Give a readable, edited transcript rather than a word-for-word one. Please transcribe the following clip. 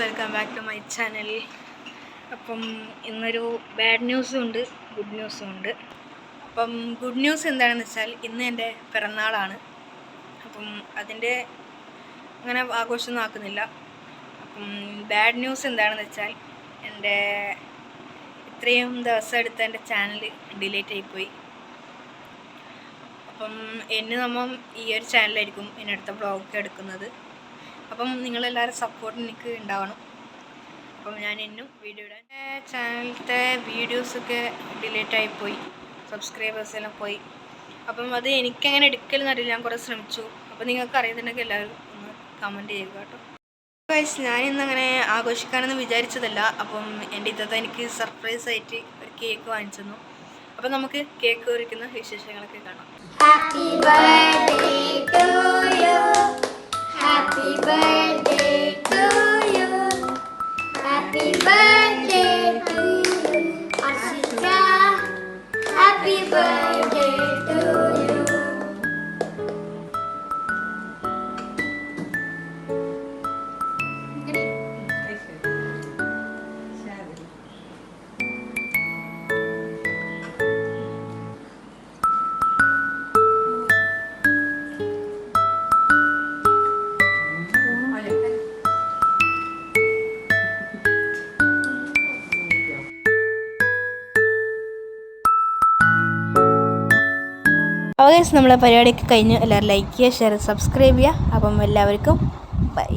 Welcome back to my channel. അപ്പം ഇന്നൊരു bad ന്യൂസും ഉണ്ട്, ഗുഡ് ന്യൂസും ഉണ്ട്. അപ്പം ഗുഡ് ന്യൂസ് എന്താണെന്ന് വെച്ചാൽ ഇന്ന് എൻ്റെ പിറന്നാളാണ്. അപ്പം അതിൻ്റെ അങ്ങനെ ആഘോഷമൊന്നും ആക്കുന്നില്ല. അപ്പം ബാഡ് ന്യൂസ് എന്താണെന്ന് വെച്ചാൽ എൻ്റെ ഇത്രയും ദിവസം എടുത്ത എൻ്റെ ചാനൽ ഡിലീറ്റ് ആയിപ്പോയി. അപ്പം നമ്മൾ ഈ ഒരു ചാനലായിരിക്കും ഇനി അടുത്ത വ്ളോഗ് എടുക്കുന്നത്. അപ്പം നിങ്ങളെല്ലാവരും സപ്പോർട്ട് എനിക്ക് ഉണ്ടാവണം. അപ്പം ഞാൻ ഇന്നും വീഡിയോ ഇടാൻ ചാനലിലത്തെ വീഡിയോസൊക്കെ ഡിലീറ്റ് ആയിപ്പോയി, സബ്സ്ക്രൈബേഴ്സ് എല്ലാം പോയി. അപ്പം അത് എനിക്കങ്ങനെ എടുക്കലെന്ന് അറിയില്ല. ഞാൻ കുറേ ശ്രമിച്ചു. അപ്പം നിങ്ങൾക്ക് അറിയുന്നുണ്ടെങ്കിൽ എല്ലാവരും ഒന്ന് കമൻറ്റ് ചെയ്യുക കേട്ടോ. ഞാനിന്നങ്ങനെ ആഘോഷിക്കാനൊന്നും വിചാരിച്ചതല്ല. അപ്പം എൻ്റെ ഇത്തത്തെ എനിക്ക് സർപ്രൈസ് ആയിട്ട് ഒരു കേക്ക് വാങ്ങിച്ചു തന്നു. അപ്പം നമുക്ക് കേക്ക് ഒരുക്കുന്ന വിശേഷങ്ങളൊക്കെ കാണാം. Happy birthday to you. Happy birthday to you. Happy birthday to you. Ashika. Happy birthday to you. അപ്പോൾ നമ്മളെ പരിപാടിയൊക്കെ കഴിഞ്ഞു. എല്ലാവരും ലൈക്ക് ചെയ്യുക, ഷെയർ, സബ്സ്ക്രൈബ് ചെയ്യുക. അപ്പം എല്ലാവർക്കും ബൈ.